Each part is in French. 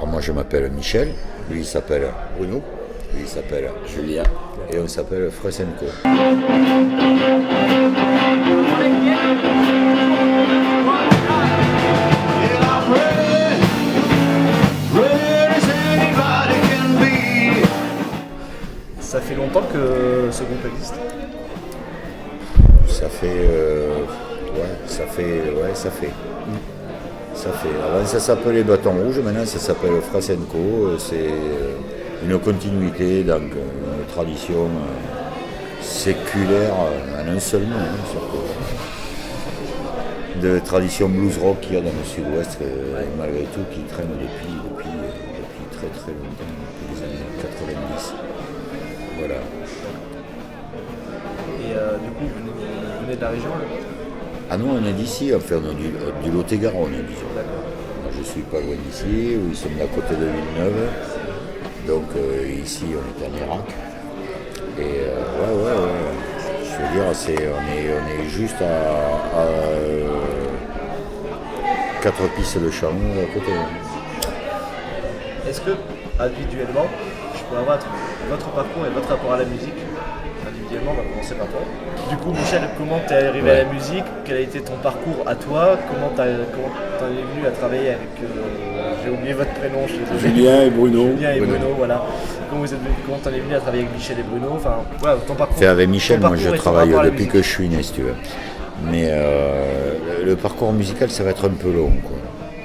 Alors moi je m'appelle Michel, lui il s'appelle Bruno, lui il s'appelle Julien et on s'appelle Fresenco. Ça fait longtemps que ce groupe existe. Ça fait. Ça fait. Avant ça s'appelait Bâton Rouge, maintenant ça s'appelle Fresenco. C'est une continuité, donc une tradition séculaire en un seul mot, surtout. De tradition blues rock qu'il y a dans le sud-ouest, malgré tout, qui traîne depuis très très longtemps, depuis les années 90. Voilà. Et du coup, vous venez de la région là? Ah non, on est d'ici, enfin on est du Lot-et-Garonne, disons. Moi je suis pas loin d'ici, ils sont à côté de Villeneuve. Donc ici on est en Irak. Et ouais. Je veux dire, on est juste à 4 pistes de champ à côté. Est-ce que, individuellement, je peux avoir votre parcours et votre rapport à la musique? Individuellement, on va commencer par toi. Du coup, Michel, comment t'es arrivé à la musique? Quel a été ton parcours à toi? Comment t'en es venu à travailler avec... j'ai oublié votre prénom, je suis désolé. Julien et Bruno. Voilà. Comment t'en es venu à travailler avec Michel et Bruno? Enfin, voilà, ton parcours. Fait avec Michel, moi je travaille depuis que musique. je suis né, si tu veux. Mais le parcours musical, ça va être un peu long, quoi.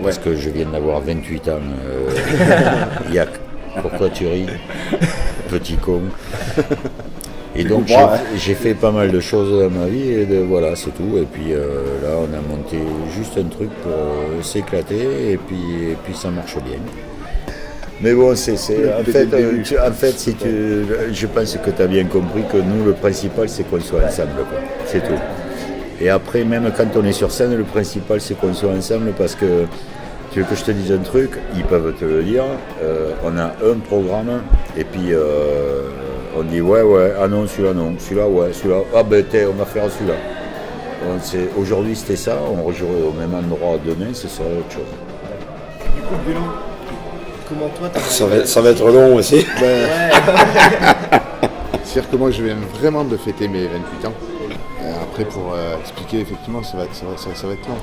Parce que je viens d'avoir 28 ans. Pourquoi tu ris? Petit con. Et donc j'ai fait pas mal de choses dans ma vie et voilà, c'est tout. Et puis là on a monté juste un truc pour s'éclater et puis ça marche bien. Mais bon, en fait, je pense que tu as bien compris que nous le principal c'est qu'on soit ensemble, quoi. C'est tout. Et après, même quand on est sur scène, le principal c'est qu'on soit ensemble parce que tu veux que je te dise un truc, ils peuvent te le dire. On a un programme et puis on dit ouais, ah non, celui-là, ouais, celui-là, ah ben on va faire celui-là. Aujourd'hui c'était ça, on rejouerait au même endroit demain, ce serait autre chose. Du coup, Bruno, comment toi t'as... Ça va être long aussi. C'est-à-dire que moi je viens vraiment de fêter mes 28 ans. Après pour expliquer effectivement ça va être long.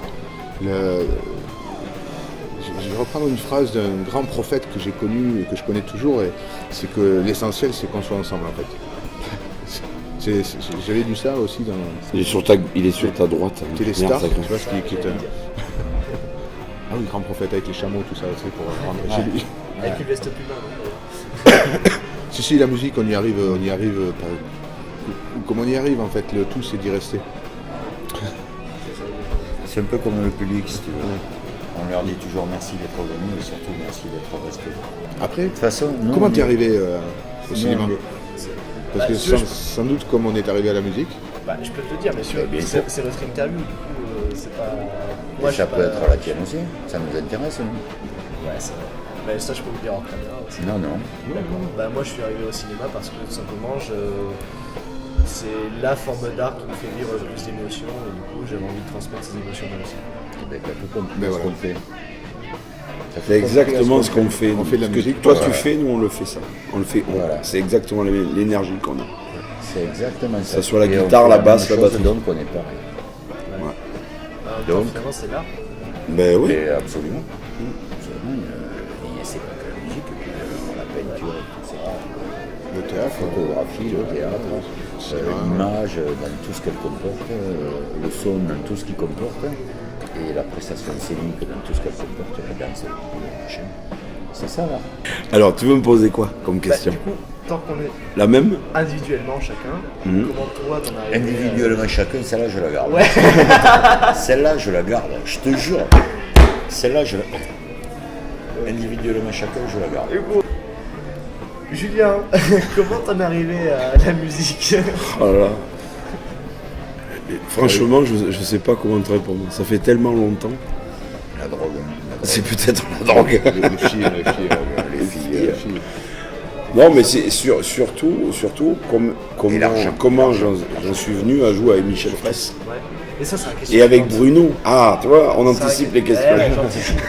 Je vais reprendre une phrase d'un grand prophète que j'ai connu et que je connais toujours, et c'est que l'essentiel c'est qu'on soit ensemble en fait. J'avais lu ça aussi dans... Il est sur ta droite. Téléstar, tu vois ce qui est un... Ah oui, grand prophète avec les chameaux, tout ça aussi pour rendre... Avec une veste plus bas, non? Si, la musique, on y arrive comme on y arrive en fait, le tout c'est d'y rester. C'est un peu comme le public, si tu veux. On leur dit toujours merci d'être venus et surtout merci d'être restés. Après, de toute façon, comment t'es arrivé au cinéma? Parce que sans doute comme on est arrivé à la musique. Je peux te le dire, mais c'est votre interview, du coup, c'est pas... Moi, ça peut être la tienne aussi, ça nous intéresse. Nous. Ouais, c'est vrai. Mais ça, je peux vous le dire en caméra aussi. Non. D'accord. Moi, je suis arrivé au cinéma parce que tout simplement, c'est la forme d'art qui me fait vivre le plus d'émotions et du coup, j'avais envie de transmettre ces émotions dans le cinéma. Ce qu'on fait. C'est exactement ce qu'on fait. On fait de la musique. Toi, tu fais, nous on le fait ça. On le fait. Voilà. C'est exactement l'énergie qu'on a. C'est exactement ça. Que ce soit la guitare, la basse, la batterie. Donc on est pareil. Ouais. Donc finalement, c'est l'art. Ben oui. Et absolument. C'est pas que la musique, la peinture, tout ça. Le théâtre, la photographie, le théâtre, l'image dans tout ce qu'elle comporte, le son dans tout ce qu'il comporte, et la prestation scénique dans tout ce qu'elle comporte, la danse, machin. C'est ça là. Alors, tu veux me poser quoi comme question? Du coup, tant qu'on est la même individuellement chacun, comment toi t'en arrives? Individuellement chacun, celle-là je la garde. Ouais. Celle-là je la garde, je te jure. Celle-là je la... Individuellement chacun, je la garde. Julien, comment t'en es arrivé à la musique? Oh là là. Franchement, je sais pas comment te répondre. Ça fait tellement longtemps. La drogue. C'est peut-être la drogue. Les filles. Non, mais c'est surtout comment j'en suis venu à jouer avec Michel Fraisse. Ouais. Et ça, c'est la question. Et avec suivante. Bruno, tu vois, on C'est vrai anticipe que- les questions. Ouais, j'anticipe.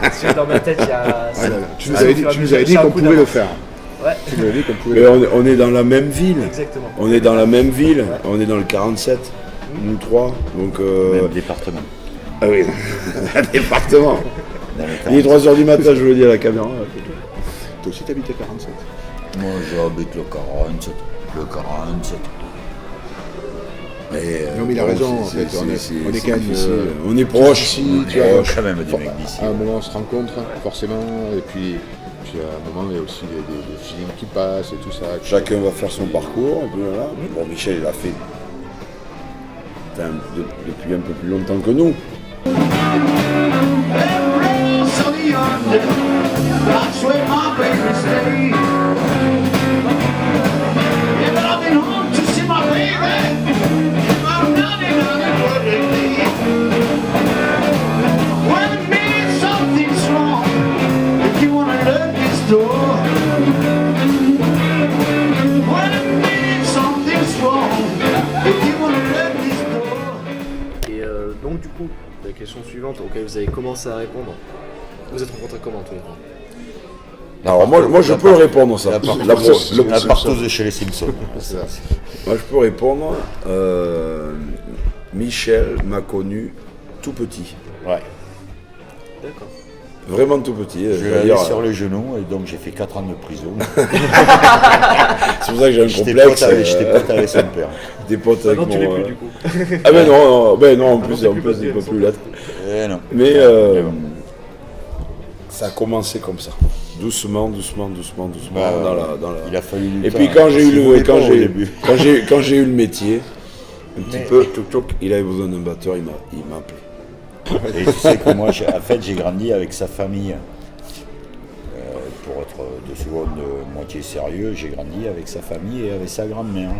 Parce que dans ma tête, il y a. Ah là là, tu nous ça, avais au dit, fur et à tu nous mesure, avais dit j'ai un qu'on coup pouvait le d'avance. faire. Ouais, Tu nous avais dit qu'on pouvait Mais le on est dans la même ville. exactement. On est dans la même ville. On est dans le 47, nous trois. Donc, Même département. ah oui, un département. Dans le Il est 40. 3h du matin, je le dis à la caméra. Toi aussi, t'habites à 47. Moi, j'habite le 47. Le 47. Non, mais il a raison, en fait. On est quand même. difficile. On est proche. Ici, tu Il y a vois, quand même des mecs d'ici. à un moment, on se rencontre, forcément, et puis à un moment, il y a aussi des feelings qui passent et tout ça. Chacun va faire son parcours. Et puis voilà. Bon, Michel, il a fait depuis un peu plus longtemps que nous. That's where my baby stays. Yeah, but I've been home to see my baby. I'm not in a when it means something's wrong, if you wanna look this door. When it means something's wrong, if you wanna look this door. Et donc, du coup, la question suivante auquel vous avez commencé à répondre. Vous êtes rencontrés comment tous les trois? Alors moi je peux répondre ça. La partouze chez les Simpsons. C'est ça. Moi je peux répondre. Michel m'a connu tout petit. Ouais. D'accord. Vraiment tout petit. Je Je l'ai veux allé dire, sur les genoux et donc j'ai fait 4 ans de prison. c'est pour ça que j'ai un J'étais complexe. pote avec son père. Des potes avec Non, tu l'es mon. plus du coup. Ah ben non, en plus c'est plus il possible, peut son plus père. l'être. Eh non. Mais Mais bon. ça a commencé comme ça. Doucement. Bah, dans la... Il a fallu du Et temps, puis hein, quand parce j'ai eu qu'il voulait pas au le début. quand j'ai eu le métier, un petit peu, il avait besoin d'un batteur, il m'a appelé. Et tu sais que moi, en fait, j'ai grandi avec sa famille. Pour être de seconde moitié sérieux, j'ai grandi avec sa famille et avec sa grand-mère.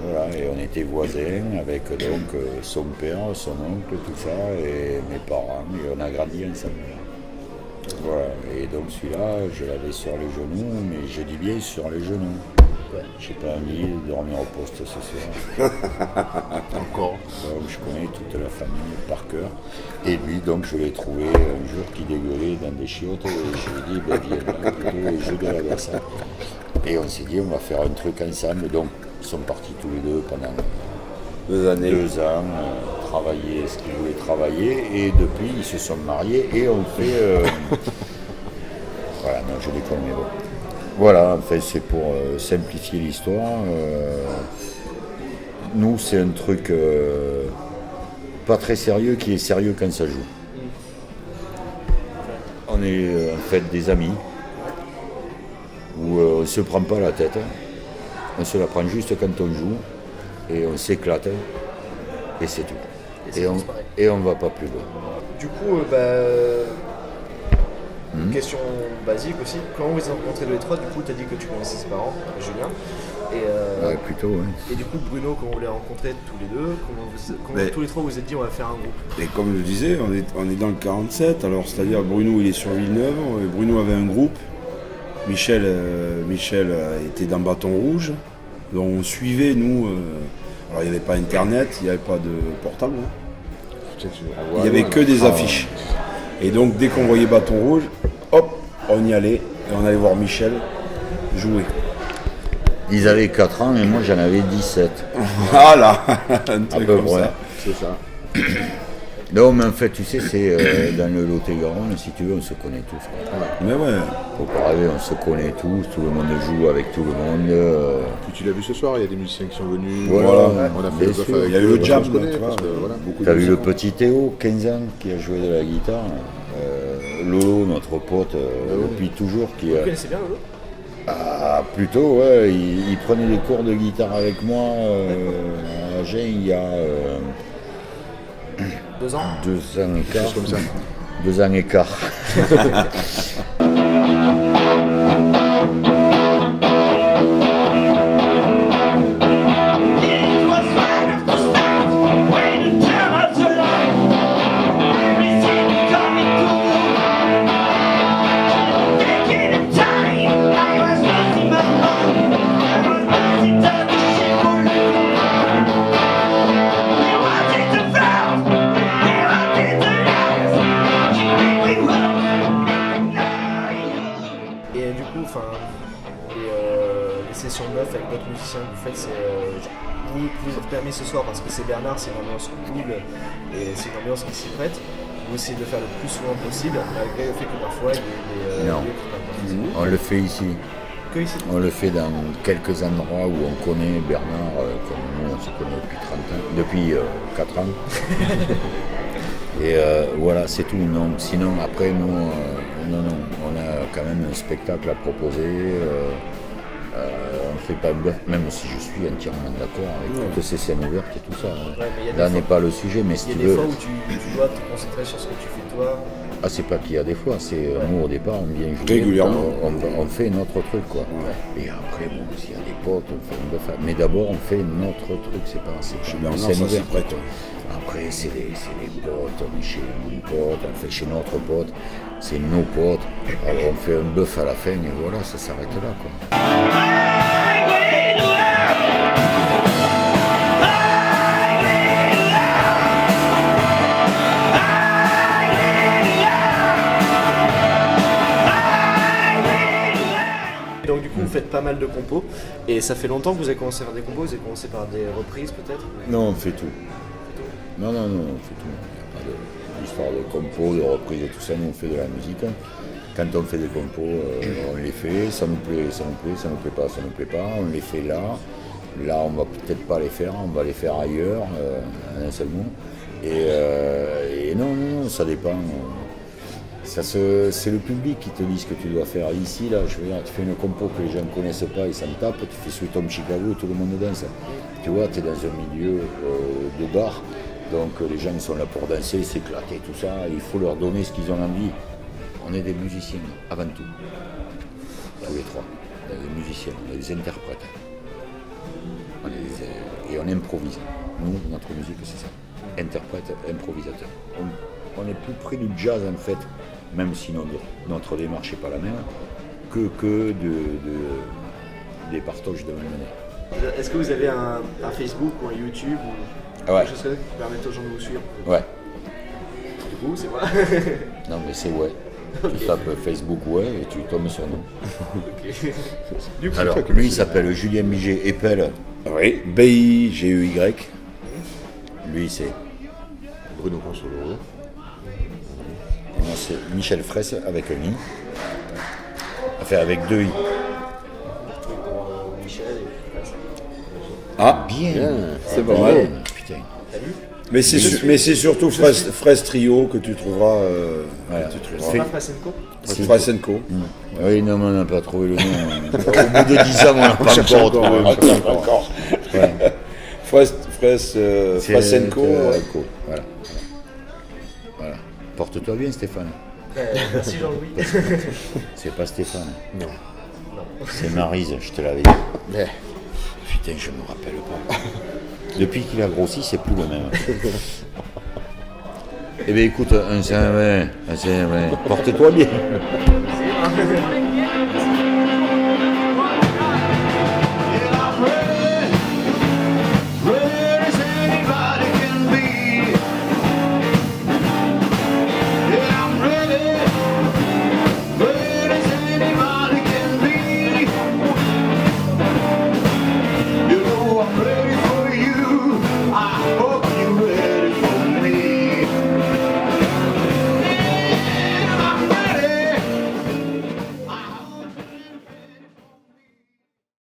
Voilà, et on était voisins avec donc son père, son oncle, tout ça, et mes parents, et on a grandi ensemble. Voilà, et donc celui-là, je l'avais sur les genoux, mais je dis bien sur les genoux. J'ai pas envie de dormir au poste ce soir. Encore. Donc je connais toute la famille par cœur. Et lui, donc je l'ai trouvé un jour qui dégueulait dans des chiottes, et je lui ai dit, ben viens là, plutôt, et joue de la basse. Et on s'est dit, on va faire un truc ensemble. Donc ils sont partis tous les deux pendant 2 années. 2 ans, travailler ce qu'ils voulaient travailler, et depuis ils se sont mariés et on fait. Voilà, non, je déconne, mais bon. Voilà, en fait, c'est pour simplifier l'histoire. Nous, c'est un truc pas très sérieux qui est sérieux quand ça joue. On est en fait des amis où on ne se prend pas la tête, on se la prend juste quand on joue et on s'éclate et c'est tout. Et on va pas plus loin. Du coup, question basique aussi. Comment vous êtes rencontrés tous les trois? Du coup, tu as dit que tu connaissais ses parents, Julien. Et, Ouais, plutôt, ouais. et du coup, Bruno, comment vous l'avez rencontré tous les deux? Comment Mais- tous les trois vous êtes dit on va faire un groupe? Et comme je le disais, on est dans le 47, alors c'est-à-dire Bruno il est sur Villeneuve, Bruno avait un groupe, Michel était dans Bâton Rouge, donc on suivait nous, alors il n'y avait pas internet, il n'y avait pas de portable, hein. Il n'y avait que des affiches. Et donc dès qu'on voyait Bâton Rouge, hop, on y allait, et on allait voir Michel jouer. Ils avaient 4 ans et moi j'en avais 17. Voilà, un À truc peu comme près. ça. C'est ça. Non, mais en fait, tu sais, c'est dans le Lot-et-Garonne, si tu veux, on se connaît tous. Quoi. Mais ouais, Faut pas rêver, on se connaît tous, tout le monde joue avec tout le monde. Puis tu l'as vu ce soir, il y a des musiciens qui sont venus. Voilà, on a bien fait le sûr. bœuf avec Il y a eu eux, le jam, on se connaît, tu vois, parce que, voilà. beaucoup T'as de vu le musique. petit Théo, 15 ans, qui a joué de la guitare. Lolo, notre pote, depuis toujours, qui Vous a... connaissez bien Lolo? Ah, plutôt, ouais, il prenait des cours de guitare avec moi à Agen il y a 2 ans? 2 ans et quart. comme ça. 2 ans et quart. It was right at the start, when it turned out to life. Everything coming through. Taking the time, I was losing my mind. I was losing the shit for you. It was session meuf avec d'autres musiciens que vous faites, c'est vous êtes permis ce soir parce que c'est Bernard, c'est une ambiance cool et c'est une ambiance qui s'y prête. Vous essayez de le faire le plus souvent possible, malgré le fait que parfois il y ait des Non. lieux qui prennent pas forcément. On le fait ici. Que ici. On le fait dans quelques endroits où on connaît Bernard, comme nous on se connaît depuis 30 ans, depuis 4 ans. Et voilà, c'est tout. Non. Sinon, après, nous, on a quand même un spectacle à proposer. On ne fait pas bluff, même si je suis entièrement d'accord avec toutes ces scènes ouvertes et tout ça. Ouais, mais il y a des Là fois- n'est pas le sujet, mais si Il y a tu des veux. fois où tu dois te concentrer sur ce que tu fais toi. Ah, c'est pas qu'il y a des fois, c'est nous au départ on vient jouer, Régulièrement. on fait notre truc quoi. Et après, bon, s'il y a des potes, on fait une bluff. Mais d'abord on fait notre truc, c'est pas une Bernard, scène ça s'y ouverte, prête, quoi. Après, c'est les potes, on est chez mon pote, on fait chez notre pote, c'est nos potes. Alors on fait un bluff à la fin et voilà, ça s'arrête là quoi. Donc du coup vous faites pas mal de compos et ça fait longtemps que vous avez commencé à faire des compos, vous avez commencé par des reprises peut-être. Non, on fait tout. Non, on fait tout. Il n'y a pas d'histoire de compo, de reprise et tout ça, nous on fait de la musique. Quand on fait des compos, on les fait, ça nous plaît, ça nous plaît, ça nous plaît pas, ça nous plaît pas, on les fait là. Là, on va peut-être pas les faire, on va les faire ailleurs, en un seul mot. Et non, ça dépend. C'est le public qui te dit ce que tu dois faire. Ici, là, je veux dire, tu fais une compo que les gens ne connaissent pas, ils s'en tapent, tu fais Sweet Home Chicago, tout le monde danse. Tu vois, tu es dans un milieu de bar, donc les gens ils sont là pour danser, s'éclater, tout ça. Il faut leur donner ce qu'ils ont envie. On est des musiciens, avant tout. Tous les trois. On est des musiciens, on est des interprètes. Et on improvise. Nous, notre musique, c'est ça. Interprète, improvisateur. On est plus près du jazz, en fait, même si notre démarche n'est pas la même, que des partages de Malmené. Est-ce que vous avez un Facebook ou un YouTube ou Ouais. quelque chose comme ça qui permette aux gens de vous suivre? Ouais. Du coup, c'est moi. Non, mais c'est ouais. Tu tapes Facebook ouais et tu tombes sur nous. Du coup, Alors, lui, il s'appelle Julien Miget Epel. Oui, B-I-G-E-Y. Lui, c'est. Bruno Consolo. Et moi, c'est Michel Fraisse avec un I. Enfin, avec deux I. Michel et Fraisse. Ah, Bien. c'est pas mal. Putain. Mais c'est surtout Fraise Trio que tu trouveras. Voilà. C'est pas Frasenko? Fraise Co. Oui, non, mais on n'a pas trouvé le nom. Au bout de 10 ans, on n'a pas encore trouvé. Encore. Ouais. Fraise Co. Voilà. Voilà. Porte-toi bien, Stéphane. Merci Jean-Louis. C'est pas Stéphane. Non. C'est Maryse, je te l'avais dit. Putain, je me rappelle pas. Depuis qu'il a grossi, c'est plus le même. Eh bien écoute, un Saint-Vain, porte-toi bien. C'est